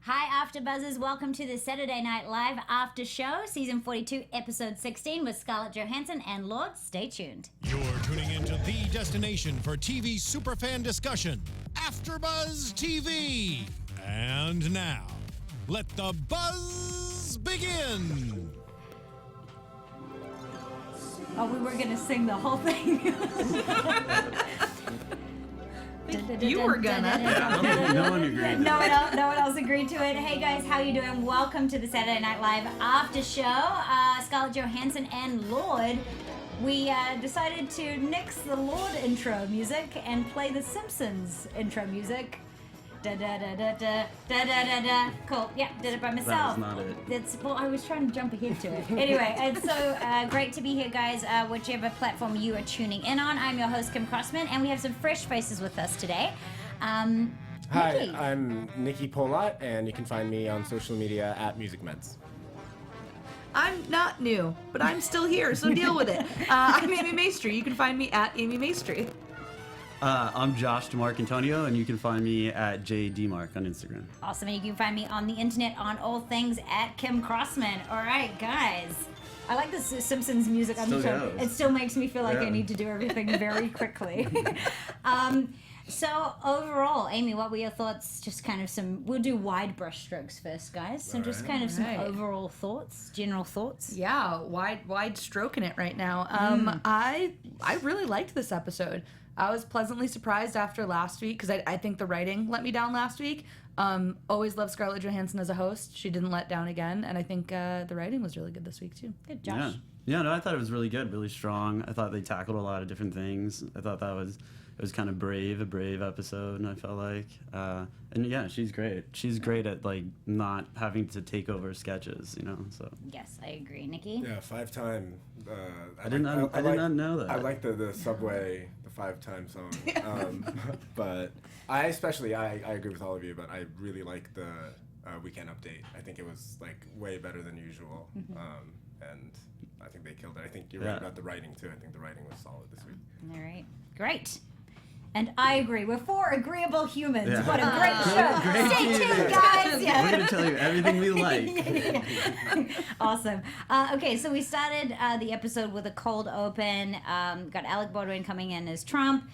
Hi, AfterBuzzers. Welcome to the Saturday Night Live After Show, Season 42, Episode 16 with Scarlett Johansson and Lorde. Stay tuned. You're tuning into the destination for TV superfan discussion, AfterBuzz TV. And now, let the buzz begin. Oh, we were going to sing the whole thing. You were gonna. No one agreed. No one else agreed to it. Hey guys, how you doing? Welcome to the Saturday Night Live After Show. Scarlett Johansson and Lorde. We decided to nix the Lorde intro music and play the Simpsons intro music. Da da da da da da da da da. Cool. Yeah, did it by myself. That was not it. Well, I was trying to jump ahead to it. Anyway, it's so great to be here, guys. Whichever platform you are tuning in on, I'm your host, Kim Crossman, and we have some fresh faces with us today. Hi, Nicky. I'm Nicky Polat, and you can find me on social media at MusicMeds. I'm not new, but I'm still here, so deal with it. I'm Amy Maestri. You can find me at Amy Maestri. I'm Josh DiMarcantonio, and you can find me at JDmark on Instagram. Awesome, and you can find me on the internet on all things at Kim Crossman. All right, guys. I like this Simpsons music. It still makes me feel like I need to do everything very quickly. So overall, Amy, what were your thoughts? Just kind of we'll do wide brushstrokes first, guys. So just kind of some overall thoughts, general thoughts. Yeah, wide stroking it right now. I really liked this episode. I was pleasantly surprised after last week because I think the writing let me down last week. Always loved Scarlett Johansson as a host. She didn't let down again, and I think the writing was really good this week too. Good, Josh. Yeah, no, I thought it was really good, really strong. I thought they tackled a lot of different things. I thought it was kind of a brave episode, and I felt like, and yeah, she's great. She's great at like not having to take over sketches, you know. So Yes, I agree, Nicky. Yeah, 5-time. I did not know that. I like the Subway, the 5-time song. But I agree with all of you, but I really like the weekend update. I think it was like way better than usual. And I think they killed it. I think you're right about the writing too. I think the writing was solid this week. All right, great. And I agree. We're four agreeable humans. Yeah. What a great show. Great Stay team. tuned, guys. Yeah. We're going to tell you everything we like. Awesome. Okay, so we started the episode with a cold open. Got Alec Baldwin coming in as Trump.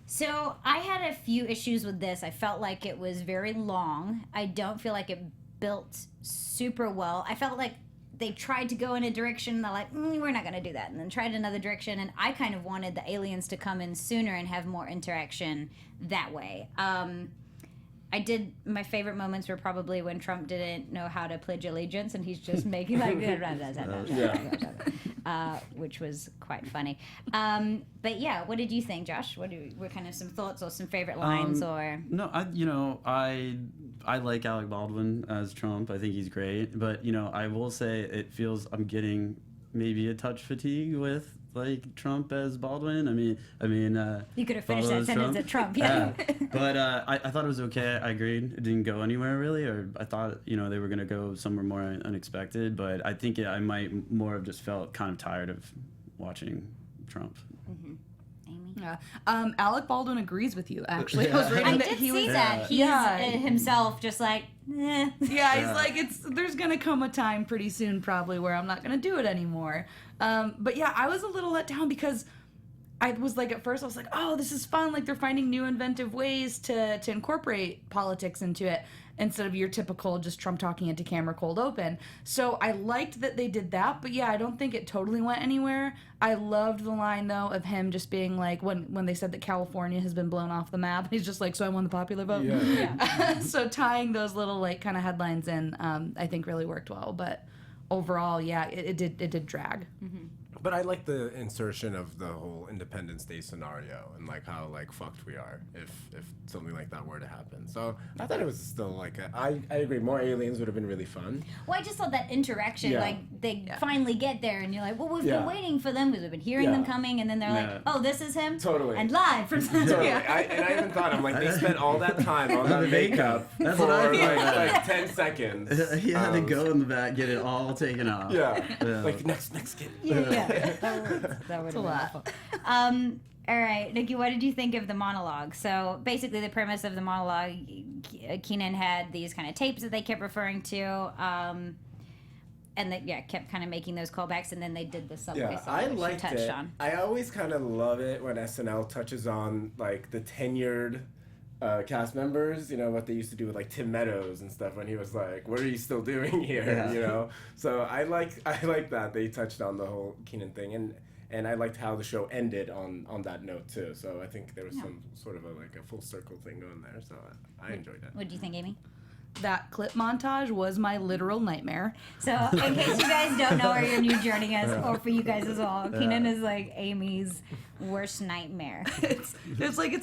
So I had a few issues with this. I felt like it was very long. I don't feel like it built super well. I felt like they tried to go in a direction, they're like, we're not going to do that, and then tried another direction, and I kind of wanted the aliens to come in sooner and have more interaction that way. My favorite moments were probably when Trump didn't know how to pledge allegiance, and he's just making like, which was quite funny. But yeah, what did you think, Josh? What were kind of some thoughts or some favorite lines or? No, I like Alec Baldwin as Trump. I think he's great. But, I will say it feels I'm getting maybe a touch fatigue with, like, Trump as Baldwin. I mean, you could have finished that sentence at Trump, yeah. But I thought it was okay. I agreed. It didn't go anywhere, really. Or I thought, they were going to go somewhere more unexpected. But I think I might more have just felt kind of tired of watching Trump. Mm-hmm. Amy? Yeah. Alec Baldwin agrees with you, actually. I was reading I that did he see was. that. He's himself just like, eh. Yeah, he's like, there's gonna come a time pretty soon probably where I'm not gonna do it anymore. But yeah, I was a little let down because I was like, at first I was like, oh, this is fun. Like they're finding new inventive ways to incorporate politics into it instead of your typical just Trump talking into camera cold open. So I liked that they did that, but yeah, I don't think it totally went anywhere. I loved the line though of him just being like, when they said that California has been blown off the map, he's just like, so I won the popular vote. Yeah. So tying those little like kind of headlines in, I think really worked well. But overall, yeah, it did drag. Mm-hmm. But I like the insertion of the whole Independence Day scenario and like how like fucked we are if something like that were to happen. So I thought it was still like I agree. More aliens would have been really fun. Well, I just thought that interaction, like they finally get there, and you're like, well, we've been waiting for them because we've been hearing them coming, and then they're like, oh, this is him, totally, and live from totally. I even thought I'm like they spent all that time on that makeup That's for what I thought. like 10 seconds. He had to go in the back, get it all taken off. Yeah. Like next kid. Yeah. That would have been awful. All right, Nikki, what did you think of the monologue? So basically, the premise of the monologue, Kenan had these kind of tapes that they kept referring to, and they kept kind of making those callbacks, and then they did the subway Yeah, song, I which liked you touched it. on. I always kind of love it when SNL touches on like the tenured cast members. You know what they used to do with like Tim Meadows and stuff when he was like, "What are you still doing here?" Yeah. You know. So I like that they touched on the whole Kenan thing, and I liked how the show ended on that note too. So I think there was some sort of a full circle thing going there. So I enjoyed that. What do you think, Amy? That clip montage was my literal nightmare. So, in case you guys don't know, or you're new joining us, or for you guys as well, Kenan is like Amy's worst nightmare. It's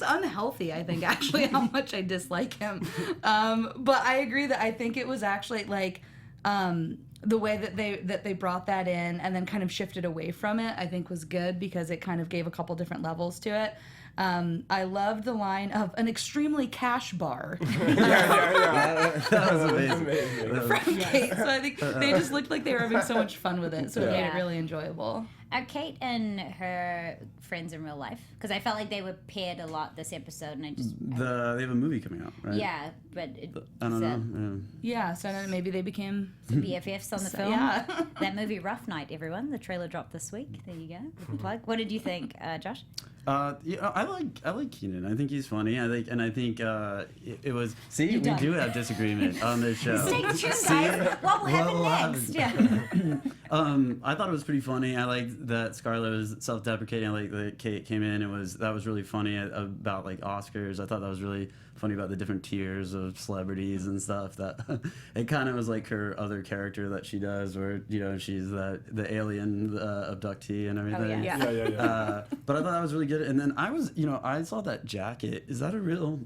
unhealthy, I think, actually, how much I dislike him. But I agree that I think it was actually like the way that they brought that in and then kind of shifted away from it, I think was good because it kind of gave a couple different levels to it. I loved the line of an extremely cash bar. That was amazing. From Kate. So I think they just looked like they were having so much fun with it. So it made it really enjoyable. Are Kate and her friends in real life? Because I felt like they were paired a lot this episode, and I just They have a movie coming out, right? yeah, but I don't know. Yeah, so then maybe they became BFFs on the film. Yeah. That movie Rough Night, everyone. The trailer dropped this week. There you go. Plug. What did you think, Josh? Yeah, I like Kenan. I think he's funny. I think it was. See, we do have disagreement on this show. Stay tuned, guys. What will happen next? Yeah. I thought it was pretty funny. I liked that Scarlett was self-deprecating. I liked that Kate came in and that was really funny about like Oscars. I thought that was really funny about the different tiers of celebrities and stuff. That it kind of was like her other character that she does, where she's the alien abductee and everything. Oh, yeah. Yeah. But I thought that was really good. And then I saw that jacket. Is that a real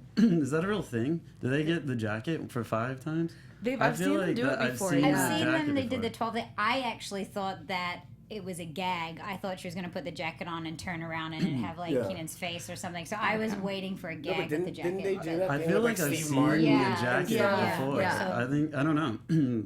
thing? Did they get the jacket for 5 times? I've seen them do it before. I've Yeah. seen them. They before. did the 12. I actually thought that it was a gag. I thought she was going to put the jacket on and turn around and it'd have like Kenan's face or something. So I was waiting for a gag with the jacket. Didn't they do that? I thing feel with, like I've Steve seen Martin? the Yeah. jacket Yeah. before. Yeah. I don't know.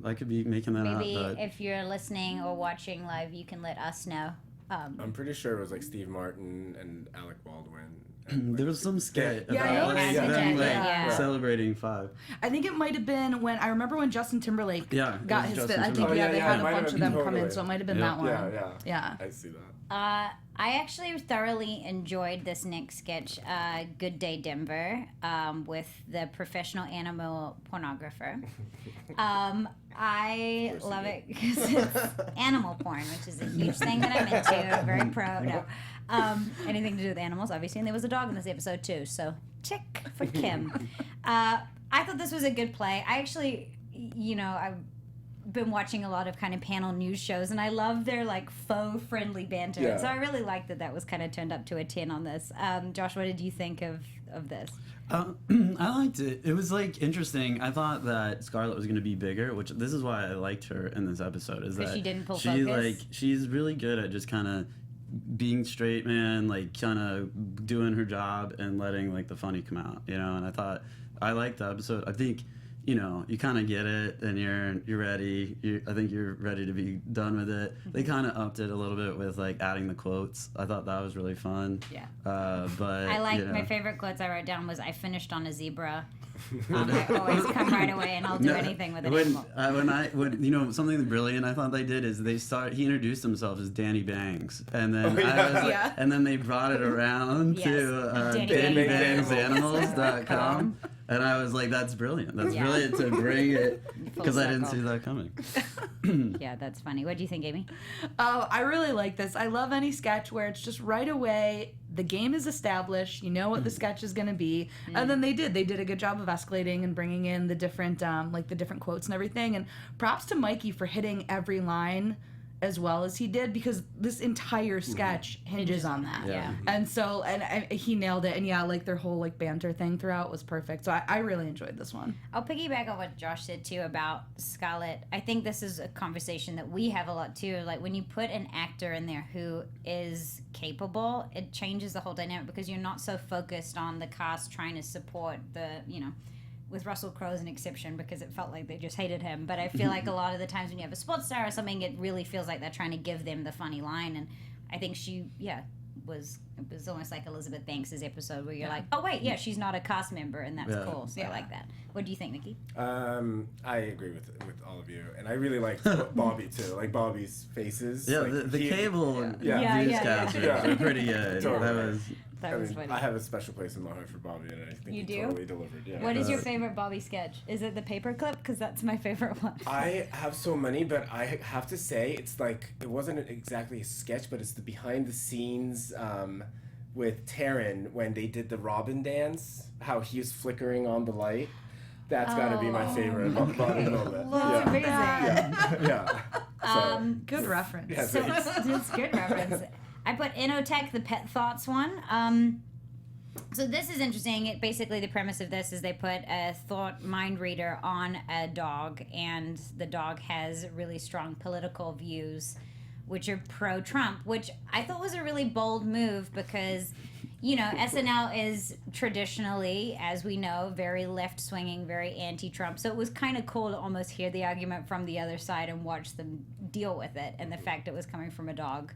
I could be making that Maybe up. But if you're listening or watching live, you can let us know. I'm pretty sure it was like Steve Martin and Alec Baldwin. And, there was some skit Yeah, I about know it's them the jacket, celebrating 5. I think it might have been when Justin Timberlake Yeah, it got was his Justin fit. I think Timberlake. they it had a might have bunch of been them come in, totally. so it might have been Yeah. that one. Yeah. Yeah. I see that. I actually thoroughly enjoyed this next sketch, Good Day Denver, with the professional animal pornographer. I love it because it's animal porn, which is a huge thing that I'm into. I'm very pro. No. Anything to do with animals, obviously. And there was a dog in this episode, too. So, check for Kim. I thought this was a good play. I actually, I've been watching a lot of kind of panel news shows, and I love their, like, faux friendly banter. Yeah. So I really liked that was kind of turned up to a 10 on this. Josh, what did you think of this? I liked it. It was like interesting. I thought that Scarlett was going to be bigger, which this is why I liked her in this episode. Is that she didn't pull she focus? she's really good at just kind of being straight man, like kind of doing her job and letting like the funny come out, And I thought I liked the episode. I think you kind of get it, and you're ready. I think you're ready to be done with it. They kind of upped it a little bit with like adding the quotes. I thought that was really fun. Yeah. But I like my favorite quotes I wrote down was I finished on a zebra. I always come right away, and I'll do anything with an animal. When something brilliant I thought they did is he introduced himself as Danny Bangs, and then and then they brought it around to DannyBangsAnimals.com. And I was like, that's brilliant. That's brilliant to bring it, because I didn't see that coming. Yeah, that's funny. What do you think, Amy? Oh, I really like this. I love any sketch where it's just right away, the game is established, you know what the sketch is going to be. And then they did a good job of escalating and bringing in the different, the different quotes and everything. And props to Mikey for hitting every line as well as he did, because this entire sketch hinges on that. Yeah. And so, and he nailed it. And yeah, like their whole like banter thing throughout was perfect. So I really enjoyed this one. I'll piggyback on what Josh said too about Scarlett. I think this is a conversation that we have a lot too. Like when you put an actor in there who is capable, it changes the whole dynamic, because you're not so focused on the cast trying to support with Russell Crowe as an exception, because it felt like they just hated him. But I feel like a lot of the times when you have a sports star or something, it really feels like they're trying to give them the funny line. And I think she, it was almost like Elizabeth Banks' episode where you're like, oh wait, yeah, she's not a cast member, and that's cool. So I like that. What do you think, Nicky? I agree with all of you, and I really liked Bobby too. Like Bobby's faces. Yeah, like, the cable newscasters Yeah. are pretty good. Totally. That was funny. I have a special place in my heart for Bobby, and I think You he do? totally delivered. Yeah. What is your favorite Bobby sketch? Is it the paperclip? Because that's my favorite one. I have so many, but I have to say it's like it wasn't exactly a sketch, but it's the behind the scenes with Taryn when they did the Robin dance. How he was flickering on the light. That's got to be my favorite Bobby moment. That's amazing. Yeah. So, Good reference. yeah, So thanks. it's good reference. I put Inotech, the Pet Thoughts one. So this is interesting. Basically, the premise of this is they put a thought mind reader on a dog, and the dog has really strong political views, which are pro-Trump, which I thought was a really bold move because, you know, SNL is traditionally, as we know, very left-swinging, very anti-Trump. So it was kind of cool to almost hear the argument from the other side and watch them deal with it. And the fact it was coming from a dog.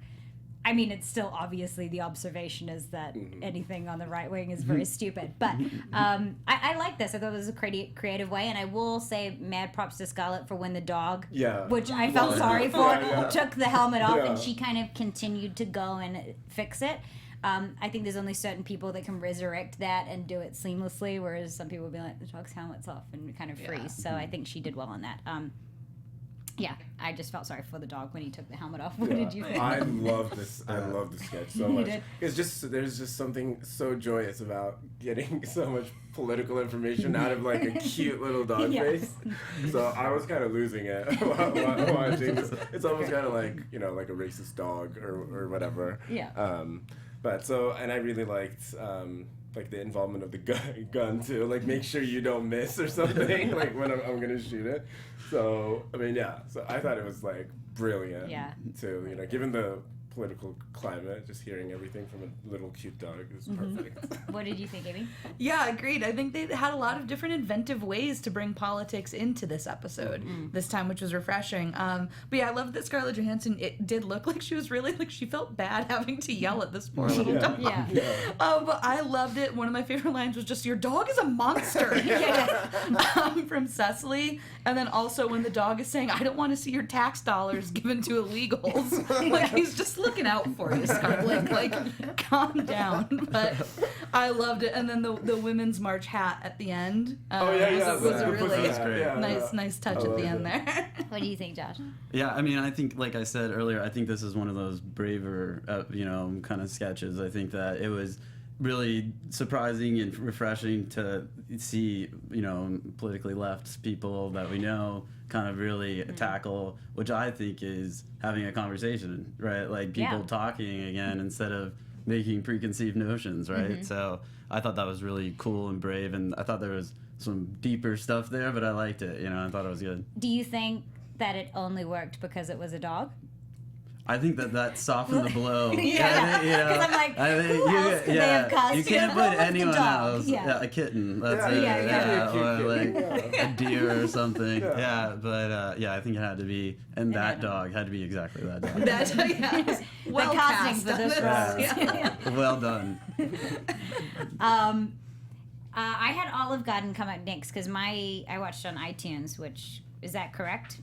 I mean, it's still obviously the observation is that anything on the right wing is very stupid. But I like this. I thought it was a creative way. And I will say mad props to Scarlett for when the dog, which I felt sorry for, took the helmet off and she kind of continued to go and fix it. I think there's only certain people that can resurrect that and do it seamlessly, whereas some people will be like, the dog's helmet's off and kind of freeze. So I think she did well on that. Yeah, I just felt sorry for the dog when he took the helmet off. What did you think? I love this. I love the sketch so much. did? It's just there's just something so joyous about getting so much political information out of like a cute little dog face. So I was kind of losing it while watching this. It's almost kind of like, you know, like a racist dog or whatever. Yeah. But so, and I really liked like the involvement of the gun too. Like make sure you don't miss or something. Like when I'm gonna shoot it. So I mean, yeah. So I thought it was like brilliant. Yeah. Too, you know, given the political climate, just hearing everything from a little cute dog is perfect. What did you think, Amy? Yeah, agreed. I think they had a lot of different inventive ways to bring politics into this episode this time, which was refreshing. But yeah, I love that Scarlett Johansson, it did look like she was really, like, she felt bad having to yell at this poor little dog. Yeah. But I loved it. One of my favorite lines was just, your dog is a monster. From Cecily. And then also when the dog is saying, I don't want to see your tax dollars given to illegals. Like, he's just looking out for you, Scarlett. Like, calm down. But I loved it. And then the women's march hat at the end was a really nice touch at the end there. What do you think, Josh? Yeah, I mean, I think, like I said earlier, I think this is one of those braver, kind of sketches. I think that it was really surprising and refreshing to see, politically left people that we know kind of really tackle, which I think is having a conversation, right? Like people talking again instead of making preconceived notions, right? So I thought that was really cool and brave, and I thought there was some deeper stuff there, but I liked it. I thought it was good. Do you think that it only worked because it was a dog? I think that softened the blow. Because I'm like, who else could they have cast? You can't put anyone else. Yeah. A kitten. That's it. Or like a deer or something. But I think it had to be, and that dog had to be exactly that dog. Well casting cast for this role. Well done. I had Olive Garden come out next because I watched on iTunes, which is that correct?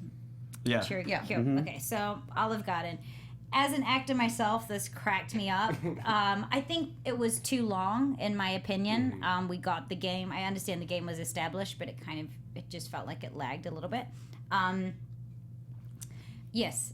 Yeah. Sure. Okay, so Olive Garden. As an actor myself, this cracked me up. I think it was too long, in my opinion. We got the game. I understand the game was established, but it just felt like it lagged a little bit. Yes,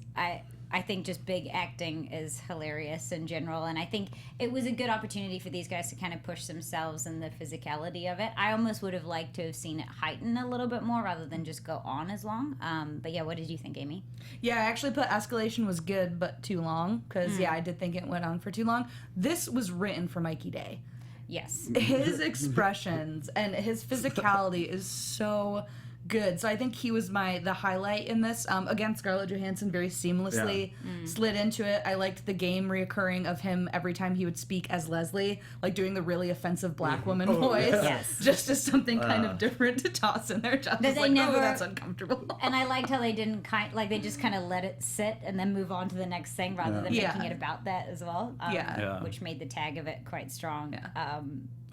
I think just big acting is hilarious in general, and I think it was a good opportunity for these guys to kind of push themselves and the physicality of it. I almost would have liked to have seen it heighten a little bit more rather than just go on as long. But yeah, what did you think, Amy? Yeah, I actually put escalation was good, but too long, because I did think it went on for too long. This was written for Mikey Day. Yes. His expressions and his physicality is so good. So I think he was the highlight in this. Again, Scarlett Johansson very seamlessly slid into it. I liked the game reoccurring of him every time he would speak as Leslie, like doing the really offensive black woman voice. Yes. Just as something kind of different to toss in there. Just But they like, never- oh, that's uncomfortable. And I liked how they didn't they just kind of let it sit and then move on to the next thing rather than Yeah. making it about that as well. Yeah. Which made the tag of it quite strong.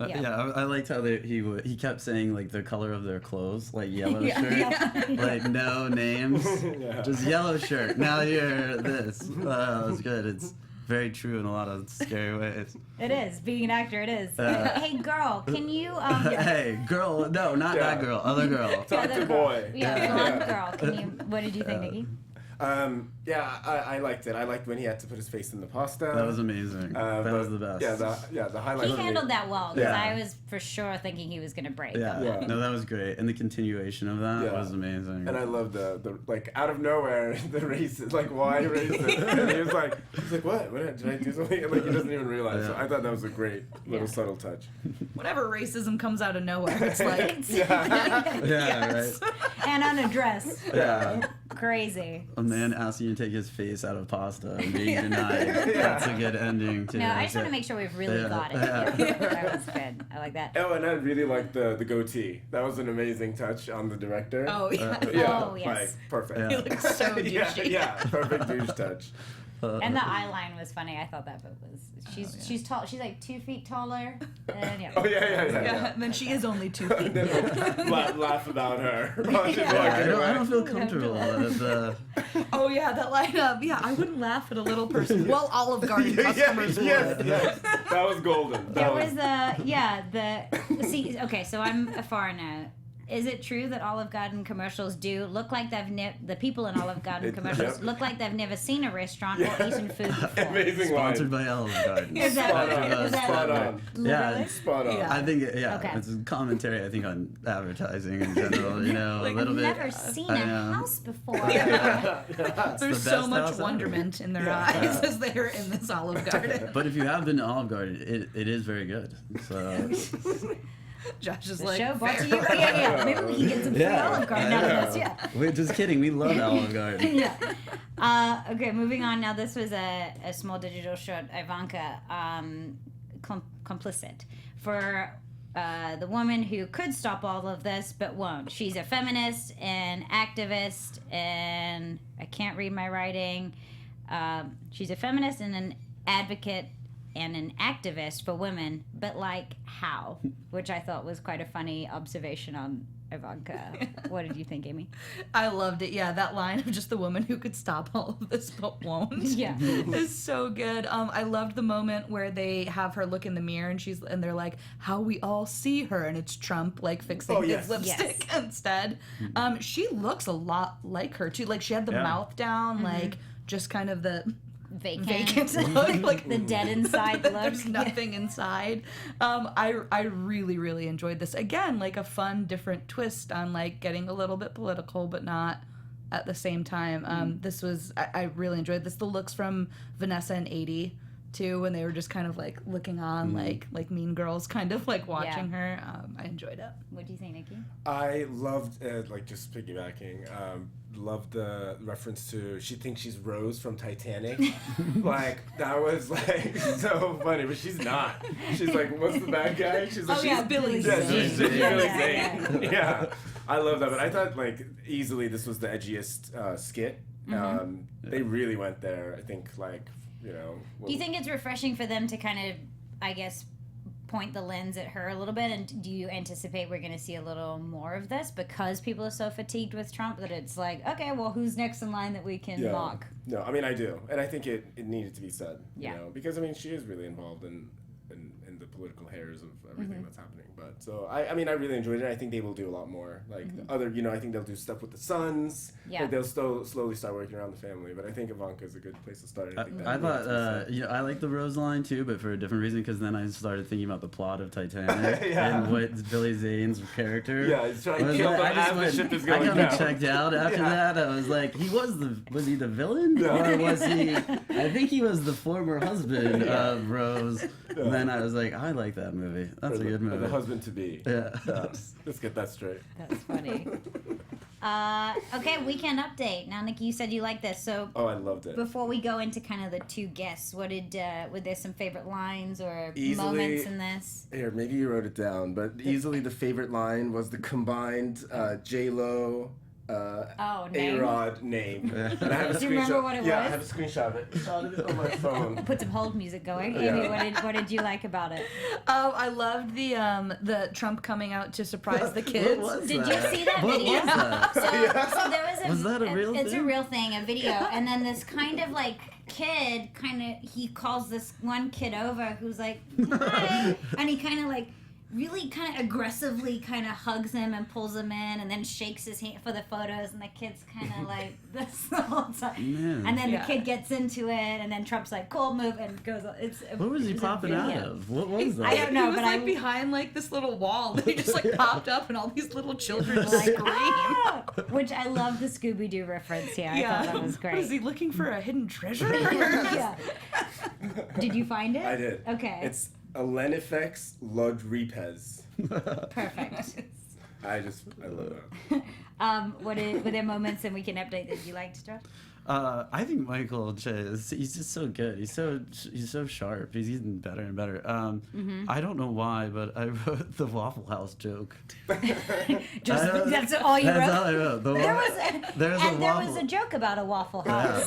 Yeah. I liked how he kept saying like the color of their clothes, like yellow shirt, like no names, just yellow shirt. Now you're this. It's good. It's very true in a lot of scary ways. It is. Being an actor, it is. Hey, girl, can you... Hey, girl, no, not that girl, other girl. Talk to boy. Yeah, blonde girl. Can you... What did you think, Nicky? I liked it. I liked when he had to put his face in the pasta. That was amazing. That was the best. The highlight. He handled that well, because Yeah. I was for sure thinking he was going to break. Yeah. No, that was great, and the continuation of that was amazing. And I love the like out of nowhere the racist, like why racist? And he's like what did I do something? And, like he doesn't even realize. So I thought that was a great little subtle touch. Whenever racism comes out of nowhere, it's like Right. And unaddressed. Yeah. Crazy. A man asking you to take his face out of pasta and being denied. That's a good ending too. No, I just want to make sure we've really got it. Yeah. That was good. I like that. Oh, and I really liked the goatee. That was an amazing touch on the director. Oh, yeah. Oh, yes. Like perfect. Yeah. he looks so douchey. yeah, perfect douche touch. And the eye line was funny. I thought that bit was... She's tall. She's like 2 feet taller. And, yeah. Oh yeah. Yeah, and then she is only 2 feet. And then laugh about her. While she's Yeah, walking away. I don't feel comfortable at the. Oh yeah, that lineup. Yeah, I wouldn't laugh at a little person. Well, Olive Garden customers would. Yes. That was golden. There was okay, so I'm a foreigner. Is it true that Olive Garden commercials do look like the people in Olive Garden commercials look like they've never seen a restaurant or eaten food before? Amazing Sponsored line. by Olive Garden. Is that Spot on. literally? Spot on. Yeah. I think Okay. it's a commentary. I think on advertising in general. You know, a little bit. Never seen I a know. house before. There's the so best much house ever. wonderment in their eyes as they're in this Olive Garden. But if you have been to Olive Garden, it is very good. So Josh is The like, show brought to fair. you. Yeah. Maybe we can get some free Olive Garden out of this. Yeah. We're just kidding. We love Olive Garden. Yeah. Okay, moving on. Now, this was a small digital short, Ivanka, complicit for the woman who could stop all of this but won't. She's a feminist and activist, and I can't read my writing. She's a feminist and an advocate and an activist for women, but like how? Which I thought was quite a funny observation on Ivanka. What did you think, Amy? I loved it. Yeah, that line of just the woman who could stop all of this but won't. Yeah. is so good. I loved the moment where they have her look in the mirror and they're like, how we all see her, and it's Trump like fixing his lipstick instead. She looks a lot like her too. Like she had the mouth down, like just kind of the vacant look, like the dead inside look. There's nothing inside. I really, really enjoyed this. Again, like a fun, different twist on like getting a little bit political, but not at the same time. This was, I really enjoyed this. The looks from Vanessa and 80 too, when they were just kind of like looking on, like Mean Girls, kind of like watching her. I enjoyed it. What do you think, Nicky? I loved, like just piggybacking, loved the reference to she thinks she's Rose from Titanic. Like, that was like so funny, but she's not. She's like, what's the bad guy? She's like, she's Billy Zane. Zane. She's Billy Yeah. Zane. Yeah. I love that, but I thought like easily this was the edgiest skit. They really went there. I think like, you know. Do you think it's refreshing for them to kind of, I guess, point the lens at her a little bit? And do you anticipate we're going to see a little more of this because people are so fatigued with Trump that it's like, okay, well, who's next in line that we can mock? No, I mean, I do. And I think it needed to be said, you Yeah. know, because, I mean, she is really involved in the political hairs of everything that's happening. But so, I mean, I really enjoyed it. I think they will do a lot more. Like, the other, you know, I think they'll do stuff with the sons. Yeah. Like, they'll slowly start working around the family. But I think Ivanka is a good place to start. I think I thought, you know, I like the Rose line too, but for a different reason, because then I started thinking about the plot of Titanic and what Billy Zane's character. Yeah, he's trying to kill them as the ship is I going kind of down. checked out after that. I was like, was he the villain? Or was he, I think he was the former husband of Rose. And then I was like, I like that movie. That's Or a good or movie. The husband to be. Yeah. Let's get that straight. That's funny. Okay, weekend update. Now, Nicky, you said you like this, so Oh, I loved it. before we go into kind of the two guests, were there some favorite lines or Easily- moments in this? Here, maybe you wrote it down, but easily the favorite line was the combined J-Lo, name? A-Rod name. And I have a Do you remember screenshot- what it Yeah, I was? have a screenshot of it. I shot it on my phone. Put some hold music going. Yeah. Amy, what did you like about it? Oh, I loved the Trump coming out to surprise the kids. What was Did you that? see that What video? was that? So there was a. Was that a real It's a thing? real thing, a video, and then this kind of like kid, he calls this one kid over who's like, hi, and he kind of like really kind of aggressively kind of hugs him and pulls him in, and then shakes his hand for the photos, and the kid's kind of like this the whole time. Man. And then Yeah. the kid gets into it, and then Trump's like, cool move, and goes. What was he it a popping out video. of? What was that? I don't know, He was but like behind like this little wall. He just like popped up, and all these little children Like, scream. "Ah!" Which I love the Scooby-Doo reference here. I thought that was great. What is he looking for? A hidden treasure? Yeah. Did you find it? I did. Okay. It's Alenifex Lodripez. Perfect. I love that. Were there moments in Weekend Update that you liked, Josh? I think Michael Chase, he's just so good. He's so sharp. He's getting better and better. I don't know why, but I wrote the Waffle House joke. That's all you That's wrote? all I wrote. There was Waffle. a joke about a Waffle House.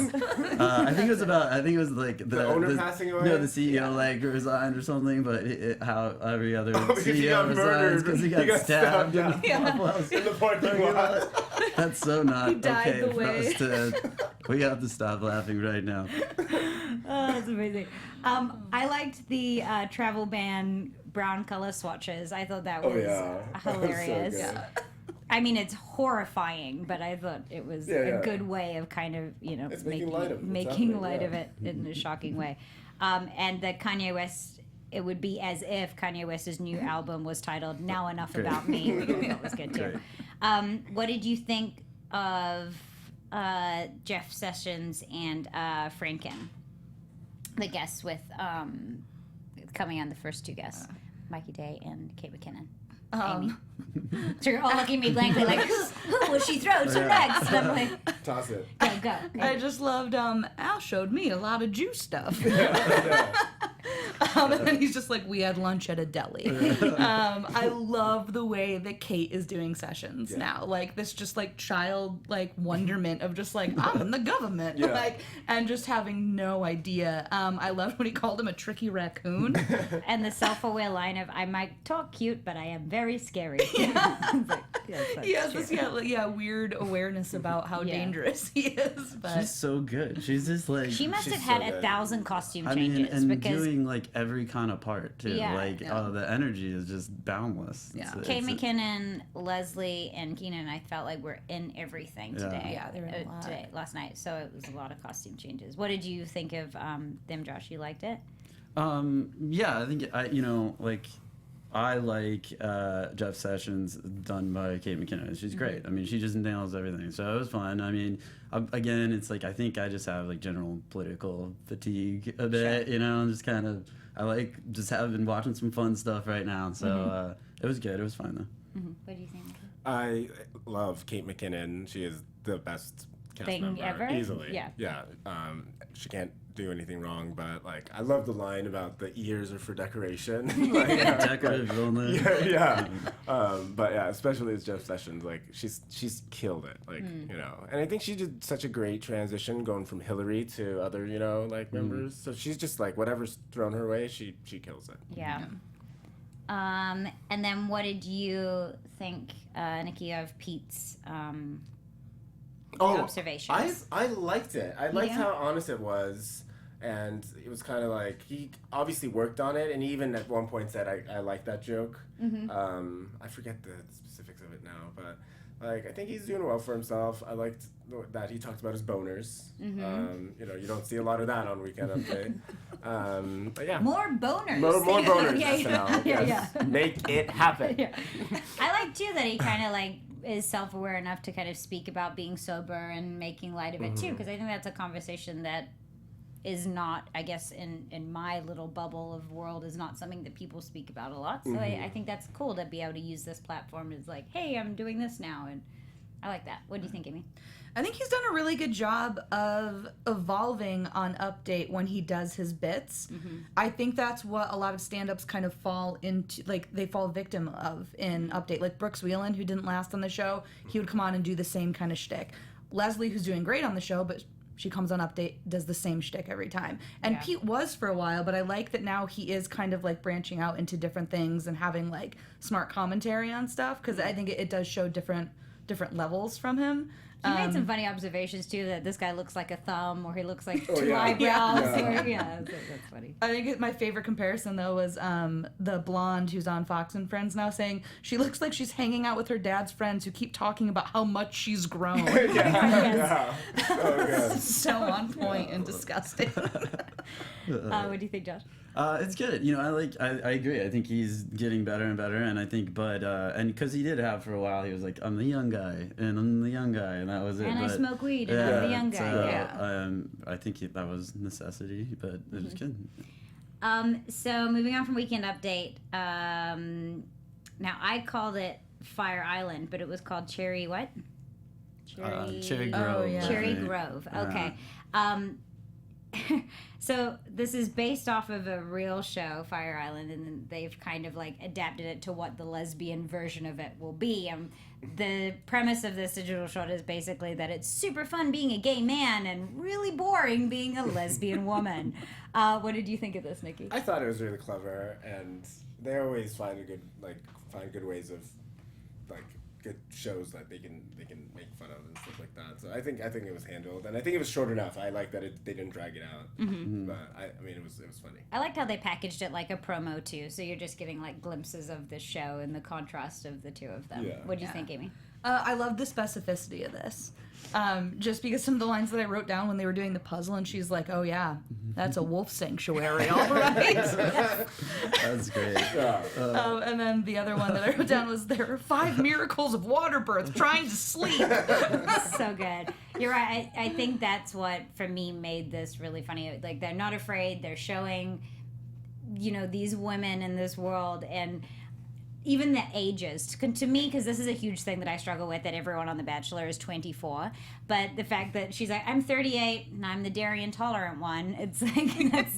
I think it was like The owner passing away? No, the CEO like resigned or something, but how every other because he CEO got resigns murdered. because he He got got stabbed. stabbed, in the Waffle House. In the parking lot. That's so not He died okay the for way. us to. We have to stop laughing right now. Oh, that's amazing. I liked the travel ban brown color swatches. I thought that was Oh, yeah. That was so hilarious. good. I mean, it's horrifying, but I thought it was a good way of kind of, It's making light of what's making happening, light yeah. of it in a shocking way. And the Kanye West, it would be as if Kanye West's new album was titled "Now Enough Great. About Me." That was good too. Great. What did you think of Jeff Sessions and Franken, the guests with coming on, the first two guests, Mikey Day and Kate McKinnon? Amy. So you're all looking at me blankly like, who will she throw to next? And I'm like, Toss it. go. I just loved Al showed me a lot of Jew stuff. Yeah. And then he's just like, we had lunch at a deli. I love the way that Kate is doing Sessions now. Like this just like child like wonderment of just like, I'm in the government. Yeah. Like, and just having no idea. I loved when he called him a tricky raccoon. And the self-aware line of, I might talk cute, but I am very scary. It's like, yes, that's He has true. this weird awareness about how Yeah. dangerous he is. But She's so good. She's just like. She must She's have had so good. 1,000 costume I mean, changes and because doing like every kind of part too. Yeah. Like, Yeah. the energy is just boundless. Yeah. Kate McKinnon, Leslie, and Keenan, I felt like were in everything Yeah. today. Yeah, they were in a lot. Today, last night. So it was a lot of costume changes. What did you think of them, Josh? You liked it? Yeah, I think I like Jeff Sessions done by Kate McKinnon. She's great. I mean, she just nails everything. So it was fun. I mean, again, it's like I think I just have like general political fatigue a bit. You know, just kind of I like just have been watching some fun stuff right now. So it was good. It was fun though. What do you think? I love Kate McKinnon. She is the best cast Thing member ever? easily. Yeah. Yeah. She can't do anything wrong, but like I love the line about the ears are for decoration. Like, Decorative illness. yeah. But yeah, especially as Jeff Sessions, like she's killed it. Like you know, and I think she did such a great transition going from Hillary to other members. So she's just like whatever's thrown her way, she kills it. Yeah. And then what did you think, Nicky, of Pete's observations? I liked it. I liked Yeah. how honest it was. And it was kind of like, he obviously worked on it, and he even at one point said, I like that joke. I forget the specifics of it now, but like I think he's doing well for himself. I liked that he talked about his boners. You don't see a lot of that on Weekend Update. But yeah. More boners. More boners, yeah, SNL. yeah, Yes. yeah. Make it happen. Yeah. I like too that he kind of like is self-aware enough to kind of speak about being sober and making light of it too, because I think that's a conversation that is not, I guess, in my little bubble of world, is not something that people speak about a lot. So I think that's cool to be able to use this platform as like, hey, I'm doing this now, and I like that. What do you think, Amy? I think he's done a really good job of evolving on Update when he does his bits. I think that's what a lot of stand-ups kind of fall into, like, they fall victim of in Update. Like Brooks Wheelan, who didn't last on the show, he would come on and do the same kind of shtick. Leslie, who's doing great on the show, but she comes on Update, does the same shtick every time. And Pete was for a while, but I like that now he is kind of like branching out into different things and having like smart commentary on stuff, because I think it does show different levels from him. He made some funny observations too, that this guy looks like a thumb, or he looks like two eyebrows. That's funny. I think my favorite comparison though was the blonde who's on Fox and Friends now saying she looks like she's hanging out with her dad's friends who keep talking about how much she's grown. So on point and disgusting. What do you think, Josh? It's good. You know, I agree. I think he's getting better and better, and I think, but and because he did have for a while, he was like, I'm the young guy, and I'm the young guy, and that was it. And I smoke weed, and I'm the young guy. I think that was necessity, but it was good. So moving on from Weekend Update. Now I called it Fire Island, but it was called Cherry what? Cherry Grove. Oh, yeah. Cherry Grove. Okay. So this is based off of a real show, Fire Island, and then they've kind of like adapted it to what the lesbian version of it will be. The premise of this digital short is basically that it's super fun being a gay man and really boring being a lesbian woman. What did you think of this, Nicky? I thought it was really clever, and they always find good ways of like good shows that they can make fun of and stuff like that. So I think it was handled, and I think it was short enough. I like that they didn't drag it out. But I mean, it was funny. I liked how they packaged it like a promo too, so you're just getting like glimpses of the show and the contrast of the two of them. Yeah. What do you think, Amy? I love the specificity of this. Just because some of the lines that I wrote down when they were doing the puzzle, and she's like, oh yeah, that's a wolf sanctuary, all right. That's great. And then the other one that I wrote down was, there are 5 miracles of water birth trying to sleep. So good. You're right. I think that's what, for me, made this really funny. Like, they're not afraid. They're showing, you know, these women in this world, and even the ages, to me, because this is a huge thing that I struggle with, that everyone on The Bachelor is 24, but the fact that she's like, I'm 38 and I'm the dairy intolerant one, it's like, that's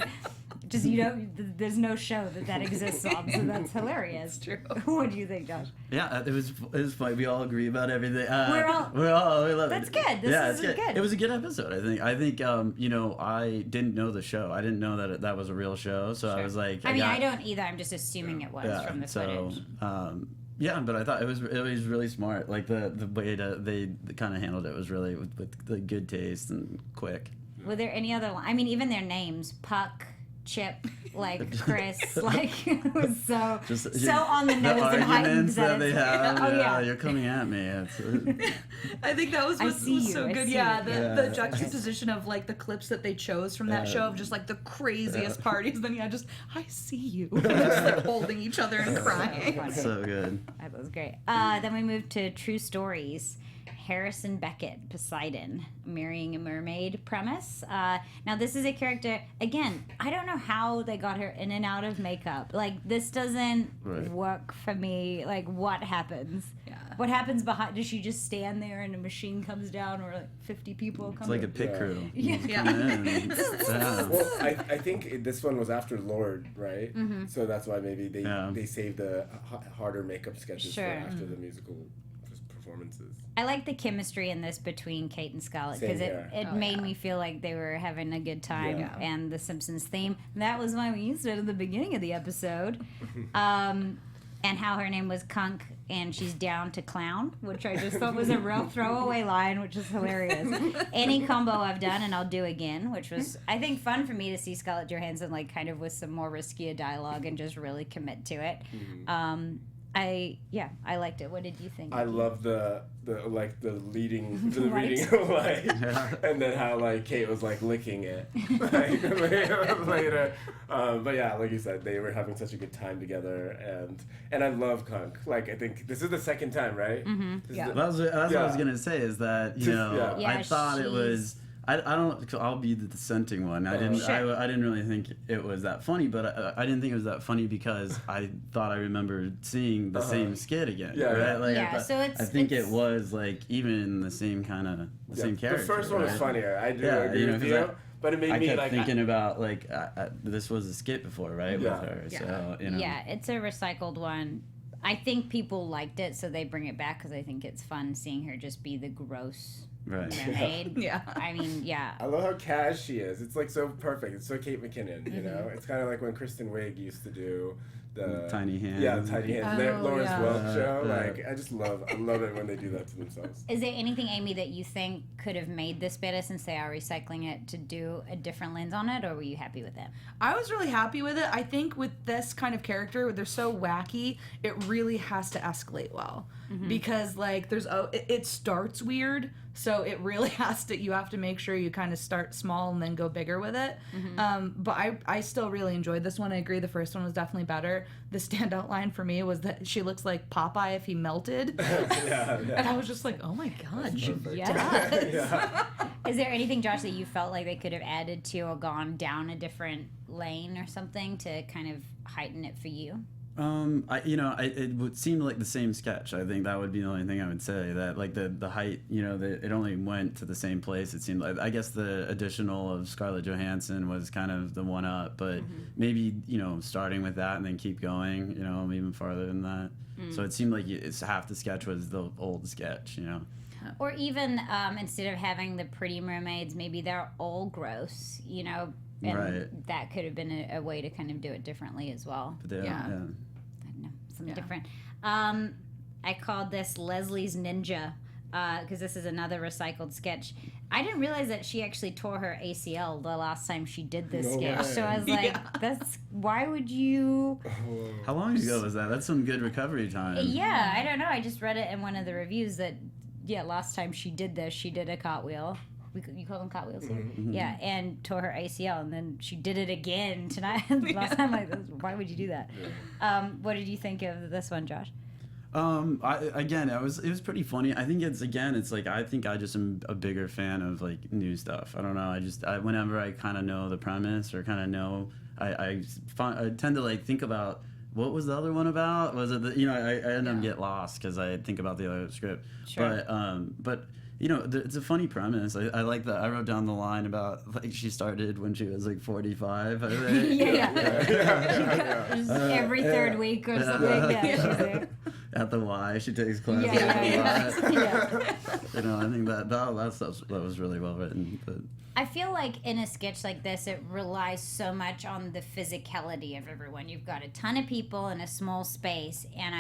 just, you know, there's no show that exists on, so that's hilarious. It's true. What do you think, Josh? Yeah, it was fun. We all agree about everything. We love that's it. That's good. This is good. It was a good episode. I think you know, I didn't know the show. I didn't know that that was a real show. So I was like, I don't either. I'm just assuming it was from the footage. Yeah, but I thought it was really smart. Like the way they kind of handled it was really with the good taste and quick. Were there any other? I mean, even their names, Puck, Chip, like Chris, like it was so on the nose and heightened that they have. Oh yeah, you're coming at me. I think that was so good. Yeah, the juxtaposition of like the clips that they chose from that show of just like the craziest parties. Then just I see you, just like holding each other and crying. So good. That was great. Then we moved to True Stories. Harrison Beckett, Poseidon, marrying a mermaid premise. Now, this is a character, again, I don't know how they got her in and out of makeup. Like, this doesn't work for me. Like, what happens? Yeah. What happens behind? Does she just stand there and a machine comes down, or like 50 people come? It's like a pit crew. Yeah. Well, I think this one was after Lorde, right? Mm-hmm. So that's why maybe they saved the harder makeup sketches for after the musical performances. I like the chemistry in this between Kate and Scarlett, because it made me feel like they were having a good time. Yeah. And the Simpsons theme, that was why we used it at the beginning of the episode. And how her name was Kunk and she's down to clown, which I just thought was a real throwaway line, which is hilarious. Any combo I've done and I'll do again, which was, I think, fun for me to see Scarlett Johansson like kind of with some more riskier dialogue and just really commit to it. Mm-hmm. I liked it. What did you think? I love the reading and then how like Kate was like licking it like, later. But yeah, like you said, they were having such a good time together, and I love Kunk. Like I think this is the second time, right? Mm-hmm. That's what I was gonna say is that I thought it was I don't. I'll be the dissenting one. I didn't really think it was that funny, but I didn't think it was that funny because I thought I remembered seeing the same skit again. Yeah, right? yeah. Like, Yeah, so I think it was like even the same kind of same character. The first one was right? funnier. I do Yeah, agree you know, with 'cause you. But it made I me kept like thinking about like this was a skit before, right? Yeah. With her, Yeah. so you know. Yeah, it's a recycled one. I think people liked it, so they bring it back because I think it's fun seeing her just be the gross Right. mermaid. Yeah. I mean, yeah. I love how cash she is. It's like so perfect. It's so Kate McKinnon, you know? It's kind of like when Kristen Wiig used to do the Tiny Hands. Yeah, the Tiny Hands. Oh, Lawrence yeah. Welk show. Yeah. Like, I love it when they do that to themselves. Is there anything, Amy, that you think could have made this better since they are recycling it to do a different lens on it, or were you happy with it? I was really happy with it. I think with this kind of character, they're so wacky, it really has to escalate well. Because, like, it starts weird, so it really you have to make sure you kind of start small and then go bigger with it. But I still really enjoyed this one. I agree the first one was definitely better. The standout line for me was that she looks like Popeye if he melted. Yeah. And I was just like, oh my God, she does. Yeah. Is there anything, Josh, that you felt like they could have added to or gone down a different lane or something to kind of heighten it for you? It would seem like the same sketch. I think that would be the only thing I would say. That like the height, it only went to the same place. It seemed like, I guess the additional of Scarlett Johansson was kind of the one up, but maybe starting with that and then keep going, even farther than that. So it seemed like it's half the sketch was the old sketch, Or even instead of having the pretty mermaids, maybe they're all gross, and Right. that could have been a way to kind of do it differently as well. But they Yeah. I don't know, something different. I called this Leslie's Ninja because this is another recycled sketch. I didn't realize that she actually tore her ACL the last time she did this No sketch. way. So I was like, why would you... How long ago was that? That's some good recovery time. Yeah, I don't know. I just read it in one of the reviews that, last time she did this, she did a cartwheel. You call them cartwheels here? Yeah, and tore her ACL, and then she did it again tonight. Last time, why would you do that? What did you think of this one, Josh? It was pretty funny. I think it's like I think I just am a bigger fan of like new stuff. I don't know. Whenever I kind of know the premise or kind of know, I tend to like think about what was the other one about. Was it I end up get lost because I think about the other script. Sure. But it's a funny premise. I like that. I wrote down the line about like she started when she was like 45. I think. Every third week or something. Yeah, she's there. At the Y, she takes classes. Yeah. I think that was really well written. But I feel like in a sketch like this, it relies so much on the physicality of everyone. You've got a ton of people in a small space, and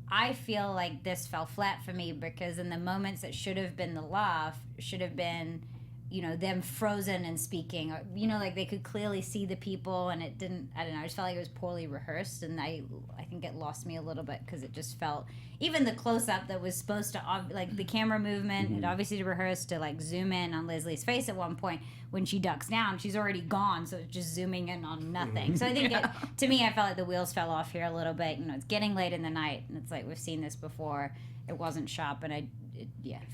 I feel like this fell flat for me because in the moments that should have been the laugh, should have been, them frozen and speaking, or, like they could clearly see the people, and it didn't, I don't know, I just felt like it was poorly rehearsed, and I think it lost me a little bit because it just felt, even the close-up that was supposed to, like the camera movement, and obviously to rehearse to like zoom in on Leslie's face at one point, when she ducks down, she's already gone, so it's just zooming in on nothing. So I think, to me, I felt like the wheels fell off here a little bit. It's getting late in the night, and it's like we've seen this before. It wasn't sharp, and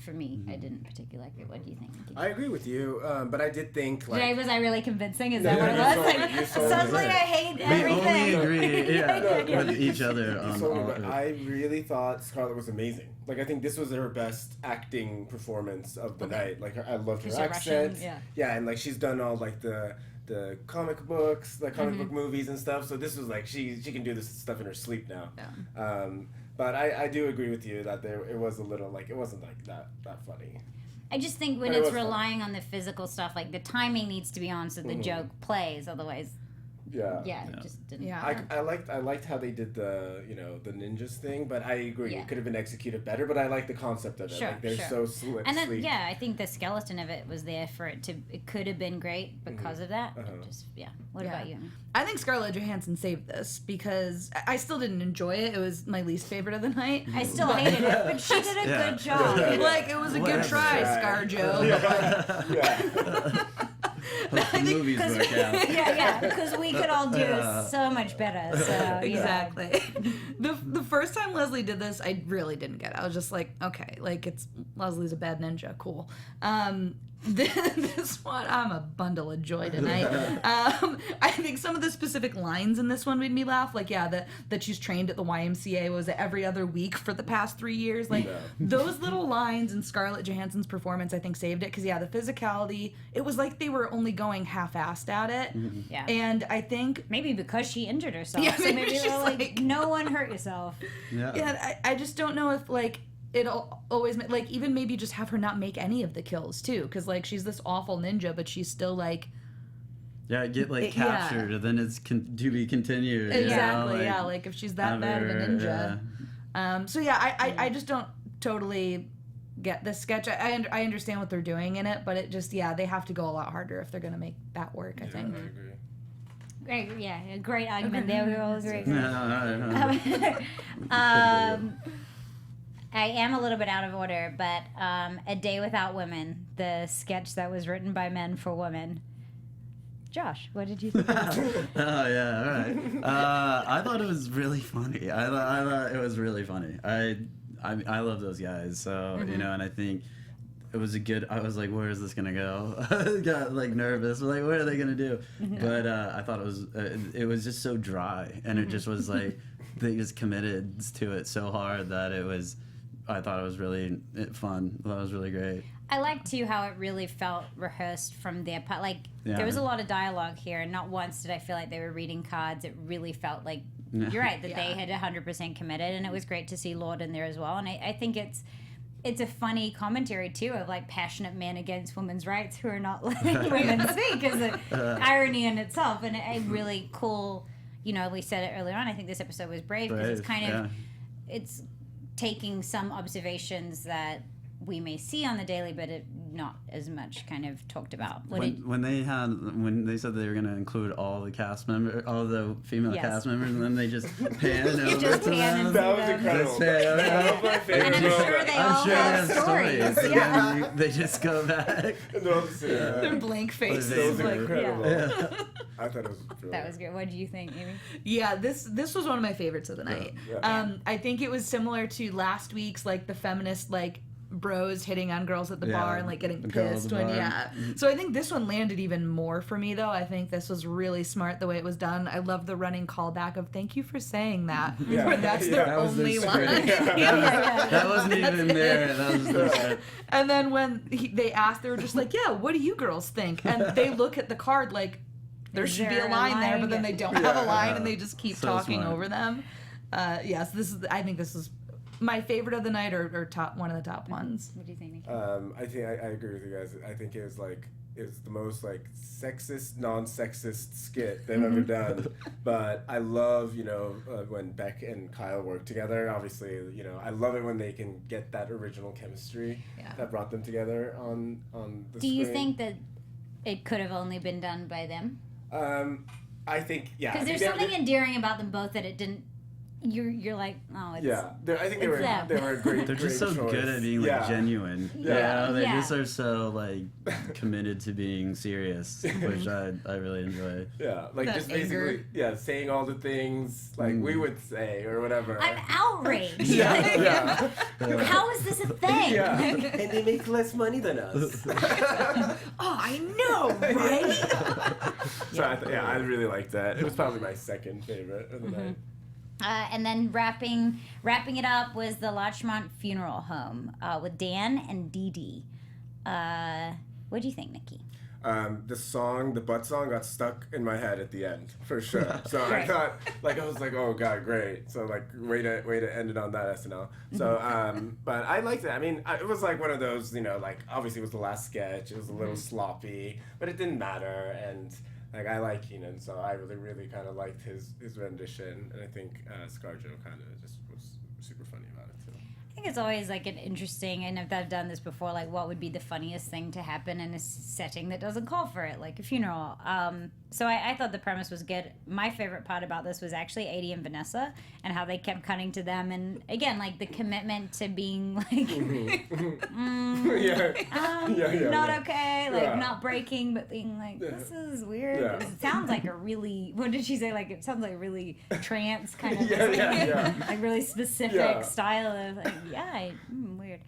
for me, I didn't particularly like it. What do you think, Nicky? I agree with you, but I did think like... Was I really convincing? Is that what it was? Suddenly I hate everything. We only agree with each other on all of it. I really thought Scarlett was amazing. Like, I think this was her best acting performance of the night. Like, I loved her accent. Russian, yeah, and like she's done all like the comic books, the comic book movies and stuff. So this was like she can do this stuff in her sleep now. Yeah. But I do agree with you that it was a little like it wasn't like that funny. I just think when it's relying on the physical stuff, like the timing needs to be on so the joke plays. Otherwise, it just didn't. Yeah. I liked how they did the the ninjas thing, but I agree it could have been executed better. But I like the concept of it. Sure, like they're so slick. And then sleek. I think the skeleton of it was there for it could have been great because of that. It just What about you? I think Scarlett Johansson saved this because I still didn't enjoy it. It was my least favorite of the night. I still hated it, but she did a good job. Like, it was a good try, ScarJo. Hope the movies work out. Because we could all do so much better. So Exactly. The first time Leslie did this, I really didn't get it. I was just like, okay, like Leslie's a bad ninja, cool. This one, I'm a bundle of joy tonight. I think some of the specific lines in this one made me laugh. Like, yeah, that she's trained at the YMCA, was it every other week for the past 3 years? Like, those little lines in Scarlett Johansson's performance, I think, saved it. Because, yeah, the physicality, it was like they were only going half-assed at it. Yeah. And I think... Maybe because she injured herself. Yeah, so maybe she's they're like, no one hurt yourself. Yeah, I just don't know if, like... It'll always, like, even maybe just have her not make any of the kills, too. Because, like, she's this awful ninja, but she's still, like... Yeah, get, like, captured, and then it's to be continued. Exactly, you know? yeah. Like, if she's that bad of a ninja. Yeah. So, yeah, I just don't totally get this sketch. I understand what they're doing in it, but it just, yeah, they have to go a lot harder if they're going to make that work, I think. I agree. Great, yeah, a great argument there. We all agree. I am a little bit out of order, but A Day Without Women, the sketch that was written by men for women. Josh, what did you think? Oh yeah, all right. I thought it was really funny. I thought it was really funny. I love those guys. So you know, and I think it was a good. I was like, where is this gonna go? I got like nervous. Like, what are they gonna do? But I thought it was just so dry, and it just was like they just committed to it so hard that it was. I thought it was really fun. I thought it was really great. I liked, too, how it really felt rehearsed from their part. Like, there was a lot of dialogue here, and not once did I feel like they were reading cards. It really felt like, you're right, that they had 100% committed, and it was great to see Lorde in there as well. And I think it's a funny commentary, too, of, like, passionate men against women's rights who are not letting women speak, as an irony in itself. And a really cool, you know, we said it earlier on, I think this episode was brave, because it's kind of, it's taking some observations that we may see on the daily, but it not as much kind of talked about. When they said they were going to include all the cast members, all the female cast members, and then they just pan over just to pan them. That was incredible. That was my favorite And I'm sure they all have stories. And then they just go back. Their blank faces. That was like, incredible. Yeah. I thought it was brilliant. That was good. What do you think, Amy? Yeah, this was one of my favorites of the night. Yeah. I think it was similar to last week's, like, the feminist, like, bros hitting on girls at the bar and, like, getting pissed when, So I think this one landed even more for me, though. I think this was really smart the way it was done. I love the running callback of "thank you for saying that," where that's their That was only their line. script. That wasn't even there. That was their script. And then when they asked, they were just like, "Yeah, what do you girls think?" And they look at the card like there should be a line there, but then they don't have a line, and they just keep talking smart. over them. Yes, I think this is my favorite of the night, or one of the top ones. What do you think, Nicky? I think I agree with you guys. I think it's the most like sexist, non-sexist skit they've ever done. But I love, you know, when Beck and Kyle work together. Obviously, you know, I love it when they can get that original chemistry that brought them together on the screen. Do you think that it could have only been done by them? I think, yeah. Because there's something endearing about them both that it didn't. You're like, oh, it's... Yeah, I think they were a great. They're just so choice. good at being like genuine. Yeah. You know, they just are so like committed to being serious, which I really enjoy. Yeah, like That just anger. basically, saying all the things like we would say or whatever. I'm outraged. Yeah. How is this a thing? Yeah, and they make less money than us. Oh, I know, right? So I really liked that. It was probably my second favorite of the night. And then wrapping it up was the Larchmont Funeral Home with Dan and Dee Dee. What do you think, Nicky? The butt song got stuck in my head at the end, for sure. So I thought, I was like, oh god, great. So way to end it on that SNL. So, but I liked it. I mean, it was like one of those, you know, like obviously it was the last sketch. It was a little sloppy, but it didn't matter. And I like Kenan, so I really kind of liked his rendition. And I think ScarJo kind of just was super funny about it too. I think it's always like an interesting, and if I've done this before, like what would be the funniest thing to happen in a setting that doesn't call for it, like a funeral. So I thought the premise was good. My favorite part about this was actually Adie and Vanessa and how they kept cutting to them, and again, like the commitment to being like, not okay, like not breaking, but being like, this is weird. Yeah. It sounds like a really, what did she say? Like it sounds like a really trance kind of, Yeah. like really specific style of. Like, Weird.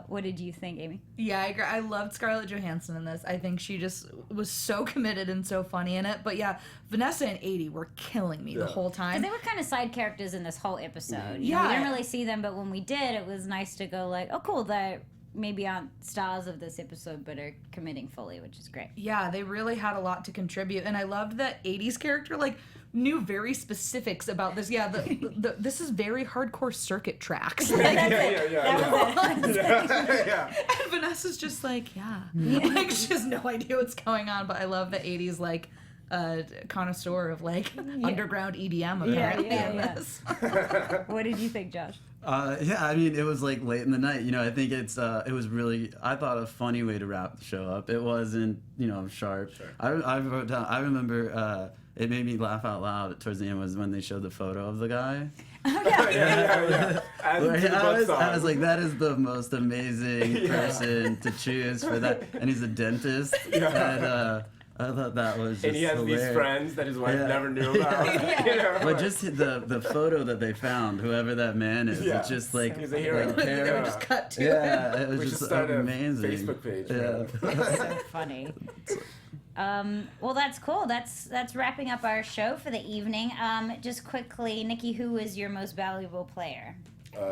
What did you think, Amy? Yeah, I agree. I loved Scarlett Johansson in this. I think she just was so committed and so funny in it. But yeah, Vanessa and 80 were killing me the whole time. Because they were kind of side characters in this whole episode. You know, Yeah. we didn't really see them, but when we did, it was nice to go like, oh, cool, they maybe aren't stars of this episode, but are committing fully, which is great. Yeah, they really had a lot to contribute. And I loved that 80's character, like, knew very specifics about this. Yeah, this is very hardcore circuit tracks. Like, Yeah. and Vanessa's just like, like she has no idea what's going on. But I love that 80's like a connoisseur of like underground EDM apparently in this. What did you think, Josh? Yeah, I mean, it was like late in the night. You know, I think it was really, I thought, a funny way to wrap the show up. It wasn't, you know, sharp. Sure. I wrote down, I remember it made me laugh out loud towards the end was when they showed the photo of the guy. Yeah. I was like, that is the most amazing person to choose for that. And he's a dentist. And I thought that was just and he has hilarious. these friends that his wife never knew about. You know? But just the photo that they found, whoever that man is, it's just like he's a hero. like, They would just cut to it. yeah, it was We should just start amazing. a Facebook page. Yeah. So funny. Well, that's cool. That's wrapping up our show for the evening. Just quickly, Nicky, who is your most valuable player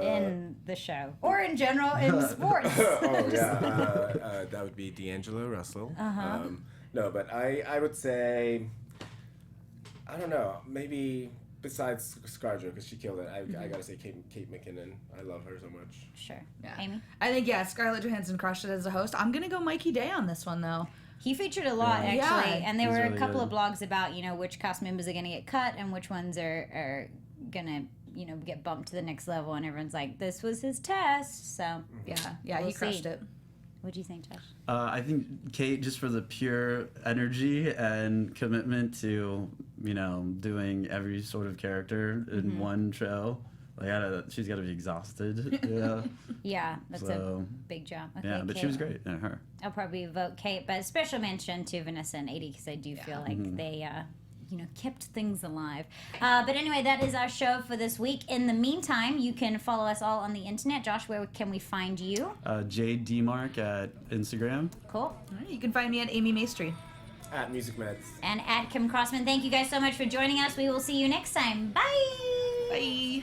in the show, or in general in sports? That would be D'Angelo Russell. No, but I would say, I don't know, maybe besides ScarJo, because she killed it, I gotta say Kate McKinnon. I love her so much. Sure. Yeah. Amy? I think, Scarlett Johansson crushed it as a host. I'm going to go Mikey Day on this one, though. He featured a lot, Yeah. actually, and there He's were a really couple good. of blogs about, you know, which cast members are going to get cut and which ones are going to, you know, get bumped to the next level, and everyone's like, this was his test, so. Yeah, We'll he crushed see. it. What do you think, Josh? I think Kate, just for the pure energy and commitment to, you know, doing every sort of character in one show. Like, she's got to be exhausted. Yeah. Yeah, that's a So, big job. Okay, yeah, but Kate. she was great. Yeah, her. I'll probably vote Kate, but special mention to Vanessa and 80 because I do feel like they, you know, kept things alive. But anyway, that is our show for this week. In the meantime, you can follow us all on the internet. Josh, where can we find you? JDmark at Instagram. Cool. All right, you can find me at Amy Maestri. At Music Meds. And at Kim Crossman. Thank you guys so much for joining us. We will see you next time. Bye. Bye.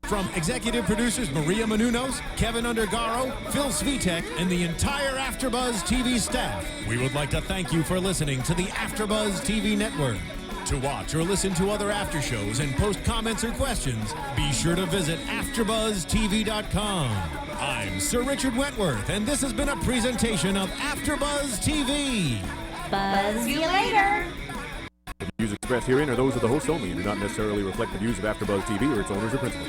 From executive producers Maria Menounos, Kevin Undergaro, Phil Svitek, and the entire AfterBuzz TV staff, we would like to thank you for listening to the AfterBuzz TV network. To watch or listen to other after shows and post comments or questions, be sure to visit AfterBuzzTV.com. I'm Sir Richard Wentworth, and this has been a presentation of AfterBuzz TV. Buzz you later. The views expressed herein are those of the host only and do not necessarily reflect the views of AfterBuzz TV or its owners or principals.